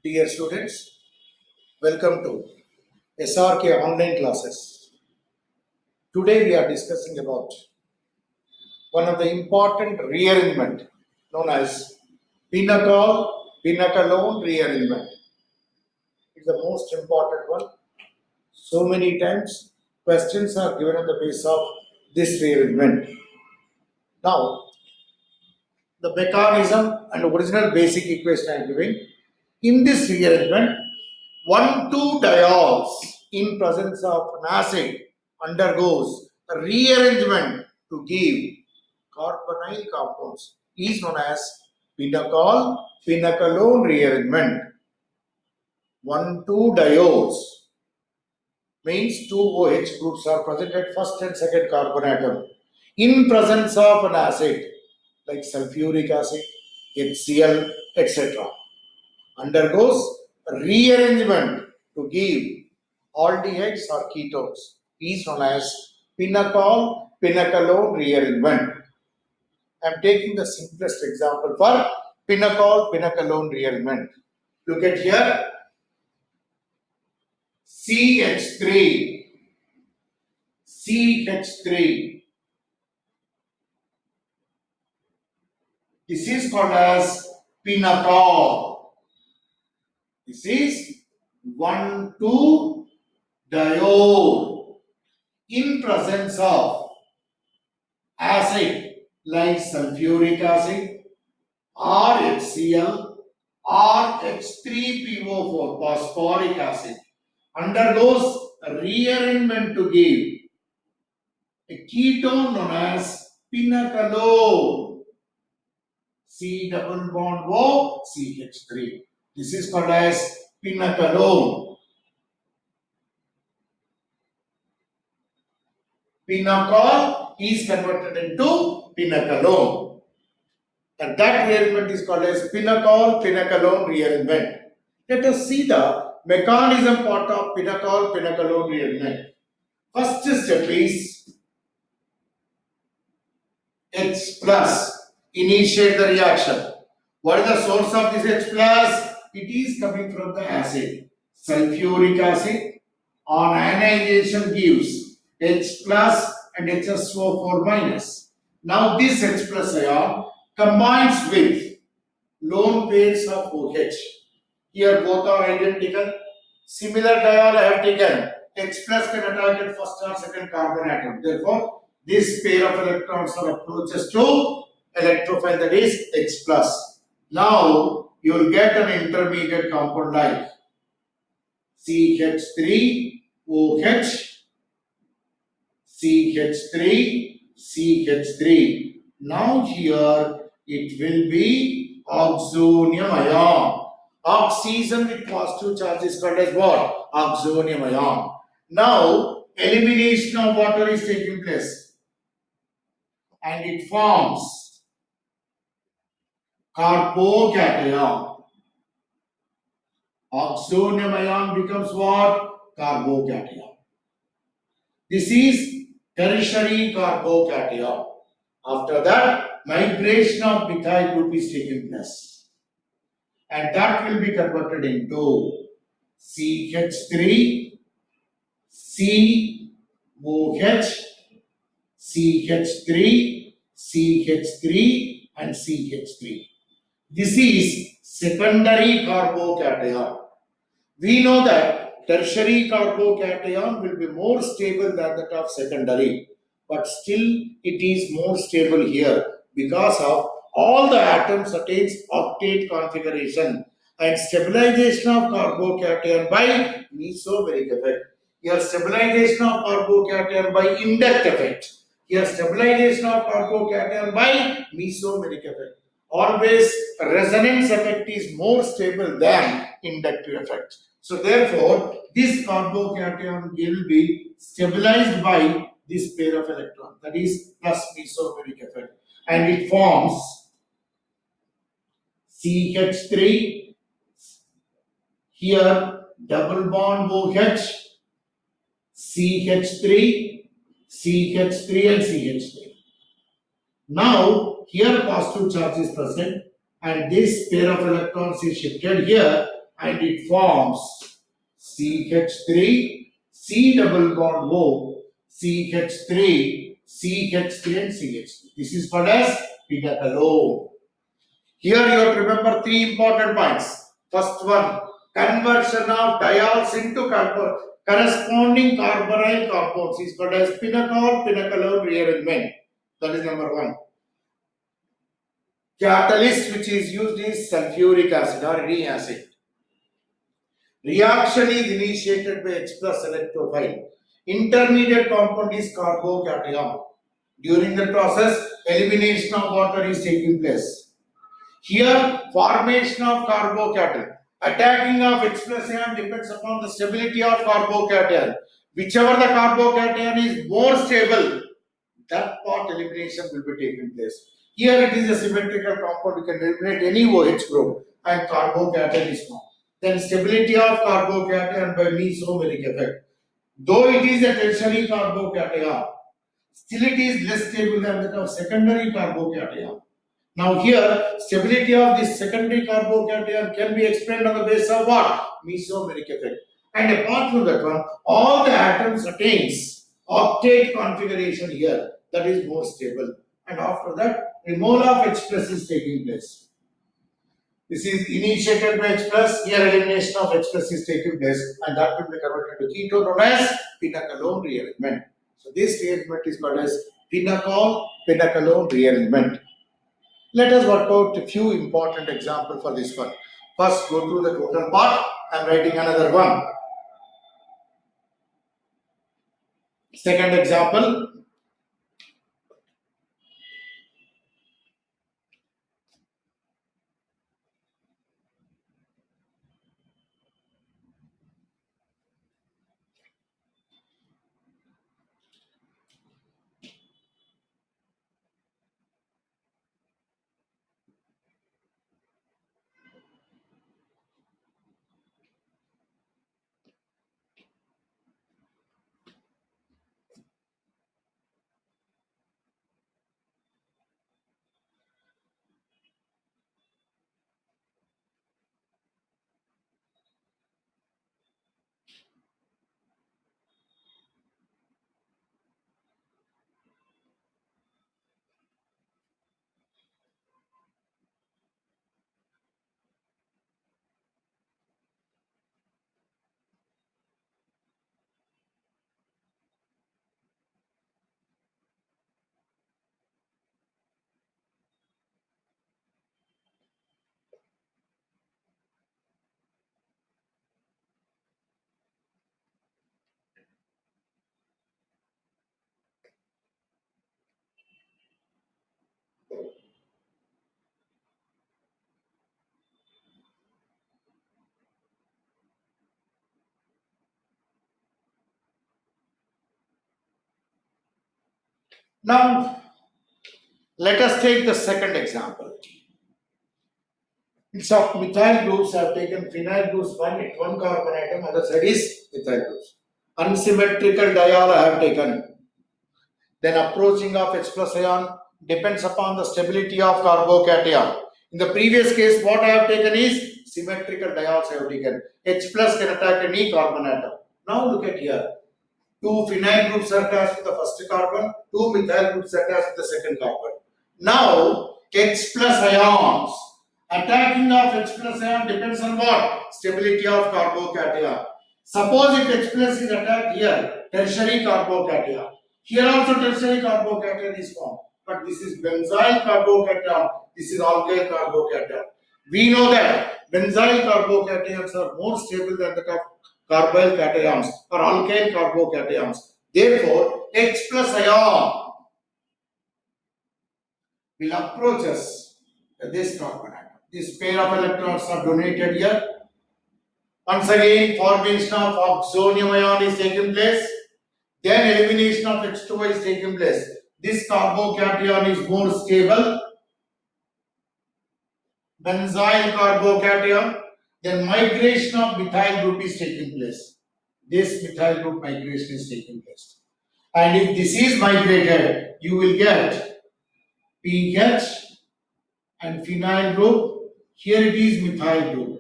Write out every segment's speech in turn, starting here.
Dear students, welcome to SRK online classes. Today we are discussing about one of the important rearrangement known as Pinnacle rearrangement. It's the most important one. So many times questions are given on the basis of this rearrangement. Now, the mechanism and original basic equation I am giving. In this rearrangement, 1,2-diols in presence of an acid undergoes a rearrangement to give carbonyl compounds is known as Pinnacle rearrangement. 1,2-diols means two OH groups are present at first and second carbon atom in presence of an acid like sulfuric acid, HCl, etc. undergoes rearrangement to give aldehydes or ketones is known as Pinnacle rearrangement. I am taking the simplest example for Pinnacle rearrangement. Look at here, CH3. This is called as Pinnacle. This is 1,2-diol in presence of acid like sulfuric acid or HCl or H3PO4 phosphoric acid undergoes a rearrangement to give a ketone known as Pinnacle. C double bond O CH3. This is called as Pinnacle. Pinnacle is converted into Pinnacle. And that rearrangement is called as Pinnacle rearrangement. Let us see the mechanism part of Pinnacle rearrangement. First step is H plus. Initiate the reaction. What is the source of this H plus? It is coming from the acid. Sulfuric acid on ionization gives H plus and HSO4 minus. Now this H plus ion combines with lone pairs of OH. Here both are identical. Similar diol I have taken. H plus can attack at first or second carbon atom. Therefore, this pair of electrons are approaches to electrophile, that is H plus. Now you will get an intermediate compound like CH3OH, CH3. Now here it will be oxonium ion. Oxygen with positive charge is called as what? Oxonium ion. Now elimination of water is taking place and it forms carbocation. Oxonium ion becomes what? Carbocation. This is tertiary carbocation. After that, migration of methyl group is taking place. And that will be converted into CH3, COH, CH3, and CH3. This is secondary carbocation. We know that tertiary carbocation will be more stable than that of secondary, but still it is more stable here because of all the atoms attains octet configuration and stabilization of carbocation by mesomeric effect. Here stabilization of carbocation by induct effect. Here stabilization of carbocation by mesomeric effect. Always resonance effect is more stable than inductive effect. So therefore, this carbocation will be stabilized by this pair of electrons, that is plus mesomeric effect, and it forms CH3, here double bond OH, CH3, and CH3. Now here positive charge is present and this pair of electrons is shifted here and it forms CH3, C double bond O, CH3, CH3 and CH3. This is called as pinnacle. Here you have to remember three important points. First one, conversion of diols into corresponding carbonyl compounds is called as pinnacle rearrangement. That is number one. Catalyst which is used is sulfuric acid or any acid. Reaction is initiated by H plus electrophile. Intermediate compound is carbocation. During the process, elimination of water is taking place. Here, formation of carbocation. Attacking of H plus ion depends upon the stability of carbocation. Whichever the carbocation is more stable, that part elimination will be taking place. Here it is a symmetrical compound, you can eliminate any OH group and carbocation is formed. Then stability of carbocation by mesomeric effect. Though it is a tertiary carbocation, still it is less stable than that of secondary carbocation. Now here, stability of this secondary carbocation can be explained on the basis of what? Mesomeric effect. And apart from that one, all the atoms attains octet configuration here, that is more stable. And after that, removal of H plus is taking place. This is initiated by H plus, here elimination of H plus is taking place, and that will be converted to ketone known as pinnacle rearrangement. So this rearrangement is called as pinnacle rearrangement. Let us work out a few important examples for this one. First, go through the total part. I am writing another one. Second example. Now, let us take the second example. Instead of methyl groups, I have taken phenyl groups one at one carbon atom, other side is methyl groups. Unsymmetrical diol I have taken. Then approaching of H plus ion depends upon the stability of carbocation. In the previous case, what I have taken is symmetrical diols I have taken. H plus can attack any carbon atom. Now look at here. Two phenyl groups are attached to the first carbon, two methyl groups are attached to the second carbon. Now, H plus ions. Attacking of H plus ion depends on what? Stability of carbocation. Suppose if H plus is attacked here, tertiary carbocation. Here also tertiary carbocation is formed. But this is benzyl carbocation, this is alkyl carbocation. We know that benzyl carbocations are more stable than that of carbyl cations or alkyl carbocations. Therefore, H plus ion will approach us this carbon atom. This pair of electrons are donated here. Once again, formation of oxonium ion is taking place. Then elimination of H2O is taking place. This carbocation is more stable. Benzyl carbocation. Then migration of methyl group is taking place. This methyl group migration is taking place. And if this is migrated, you will get PH and phenyl group. Here it is methyl group.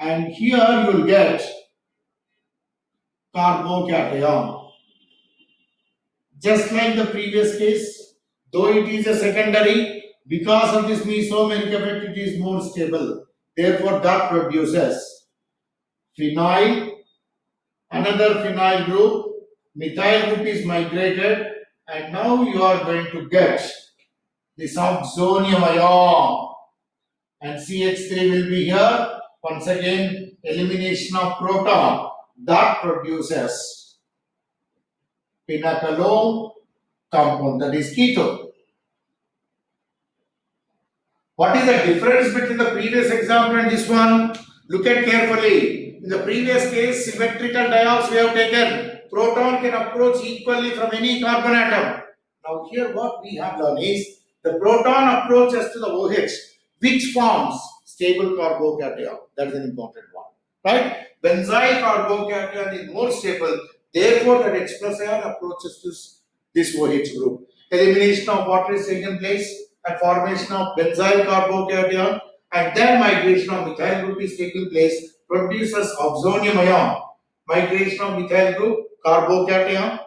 and here you will get carbocation. Just like the previous case, though it is a secondary, because of this mesomeric effect, it is more stable. Therefore, that produces phenyl, another phenyl group, methyl group is migrated, and now you are going to get this oxonium ion, and CH3 will be here. Once again, elimination of proton, that produces pinacolone compound, that is ketone. What is the difference between the previous example and this one? Look at carefully. In the previous case, symmetrical diols we have taken. Proton can approach equally from any carbon atom. Now here what we have learned is the proton approaches to the OH, which forms stable carbocation. That is an important one. Right? Benzyl carbocation is more stable. Therefore, that H plus ion approaches to this OH group. Elimination of water is taken place and formation of benzyl carbocation, and then migration of methyl group is taking place, produces oxonium ion. Migration of methyl group, carbocation.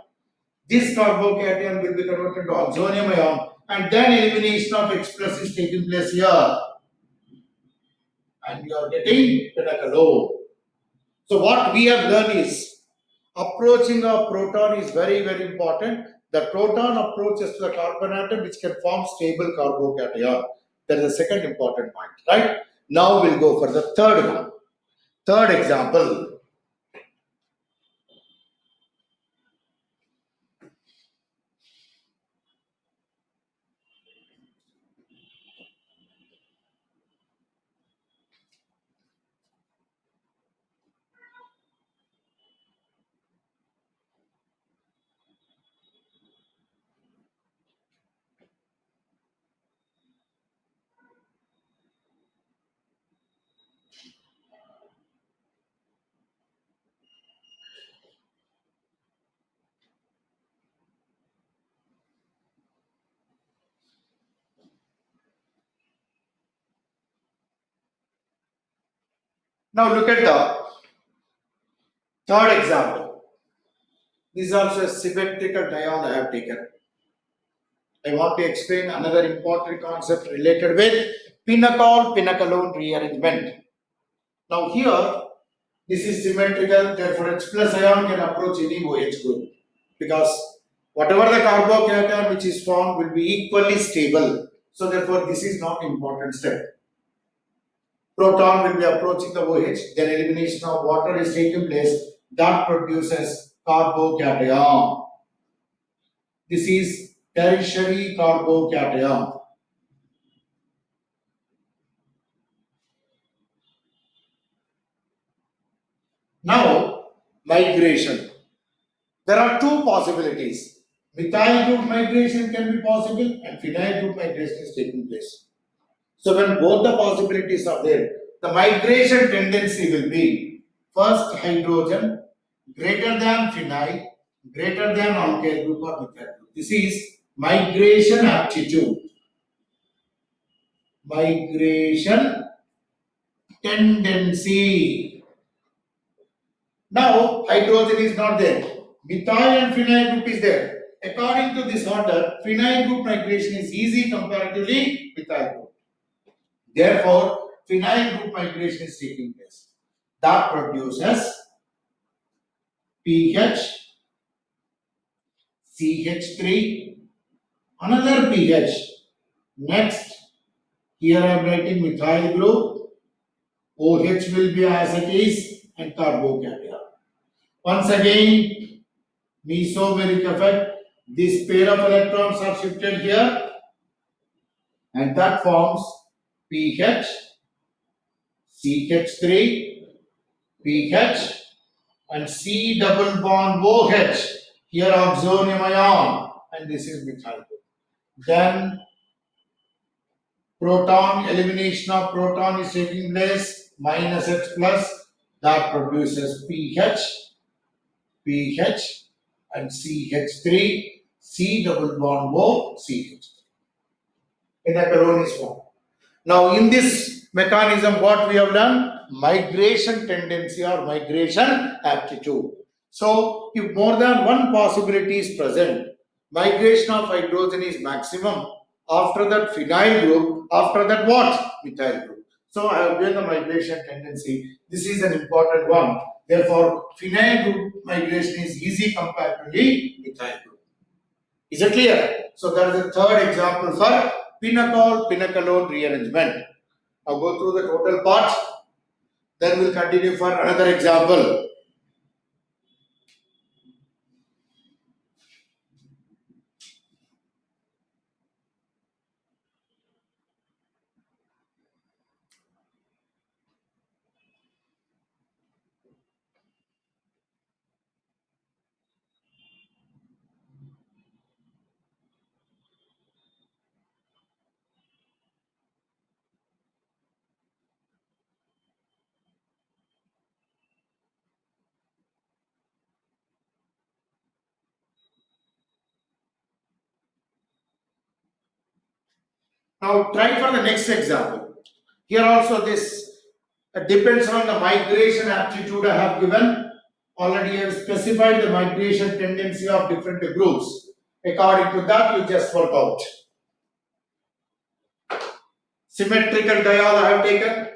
This carbocation will be converted to oxonium ion, and then elimination of H plus is taking place here. And you are getting pinacolone. So what we have learned is approaching of proton is very, very important. The proton approaches to the carbon atom which can form stable carbocation. That is the second important point, right? Now we'll go for the third one. Third example. Now look at the third example. This is also a symmetrical diol I have taken. I want to explain another important concept related with pinacolone rearrangement. Now here, this is symmetrical, therefore H plus ion can approach any OH group because whatever the carbocation which is formed will be equally stable. So therefore this is not important step. Proton will be approaching the OH, then elimination of water is taking place, that produces carbocation. This is tertiary carbocation. Now, migration. There are two possibilities. Methyl group migration can be possible and phenyl group migration is taking place. So when both the possibilities are there, the migration tendency will be first hydrogen greater than phenyl, greater than alkyl group or methyl group. This is migration aptitude. Migration tendency. Now hydrogen is not there. Methyl and phenyl group is there. According to this order, phenyl group migration is easy comparatively with methyl group. Therefore, phenyl group migration is taking place. That produces pH, CH3, another pH. Next, here I am writing methyl group, OH will be as it is, and carbocation. Once again, mesomeric effect, this pair of electrons are shifted here, and that forms pH, CH3, pH, and C double bond OH. Here oxonium ion, and this is methyl group. Then proton, elimination of proton is taking place, minus H plus, that produces pH, pH, and CH3, C double bond O, CH. In a Pinacolone form. Now in this mechanism, what we have done? migration tendency or migration aptitude. So, if more than one possibility is present, migration of hydrogen is maximum. After that, phenyl group. After that, what? Methyl group. So, I have given the migration tendency. This is an important one. Therefore, phenyl group migration is easy compared to the methyl group. Is it clear? So, that is the third example for pinacol-pinacolone rearrangement. Now, go through the total parts. Then we'll continue for another example. Now try for the next example. Here also this depends on the migration aptitude I have given. Already I have specified the migration tendency of different groups. According to that, you just work out. Symmetrical diol I have taken.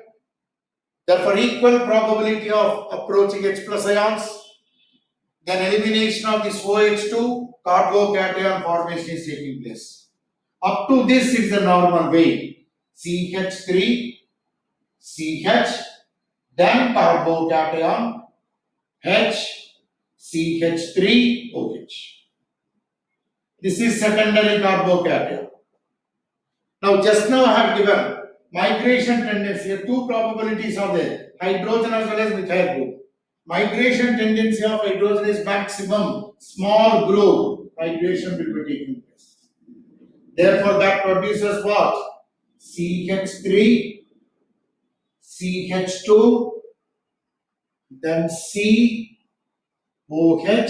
Therefore, equal probability of approaching H plus ions. Then elimination of this OH2 carbocation formation is taking place. Up to this is the normal way. CH3, CH, then carbocation, H, CH3, OH. This is secondary carbocation. Now, just now I have given migration tendency. Here two probabilities are there, hydrogen as well as methyl group. Migration tendency of hydrogen is maximum, small group, migration will be taking place. Therefore, that produces what? CH3, CH2, then C, OH,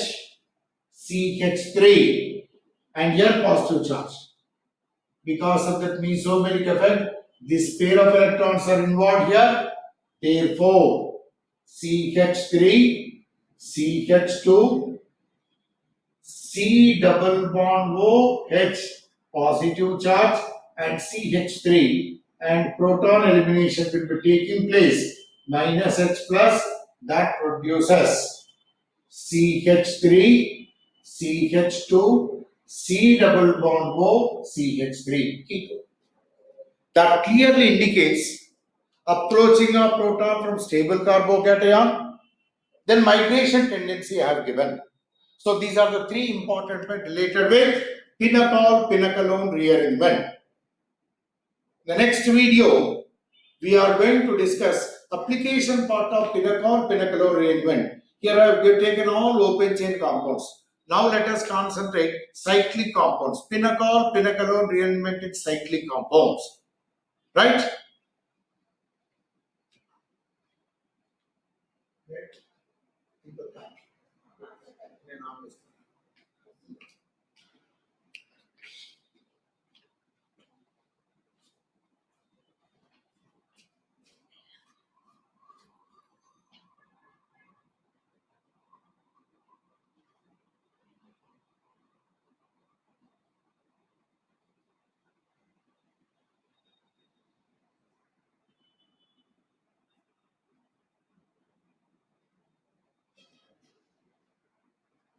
CH3, and here positive charge. Because of that mesomeric effect, this pair of electrons are involved here. Therefore, CH3, CH2, C double bond OH, positive charge, and CH3, and proton elimination will be taking place. Minus H plus, that produces CH3, CH2, C double bond O, CH3. That clearly indicates approaching a proton from stable carbocation, then migration tendency I have given. So these are the three important points related with pinacol-pinacolone rearrangement. The next video, we are going to discuss application part of pinacol-pinacolone rearrangement. Here I have taken all open chain compounds. Now let us concentrate cyclic compounds. Pinacol-pinacolone rearrangement in cyclic compounds. Right?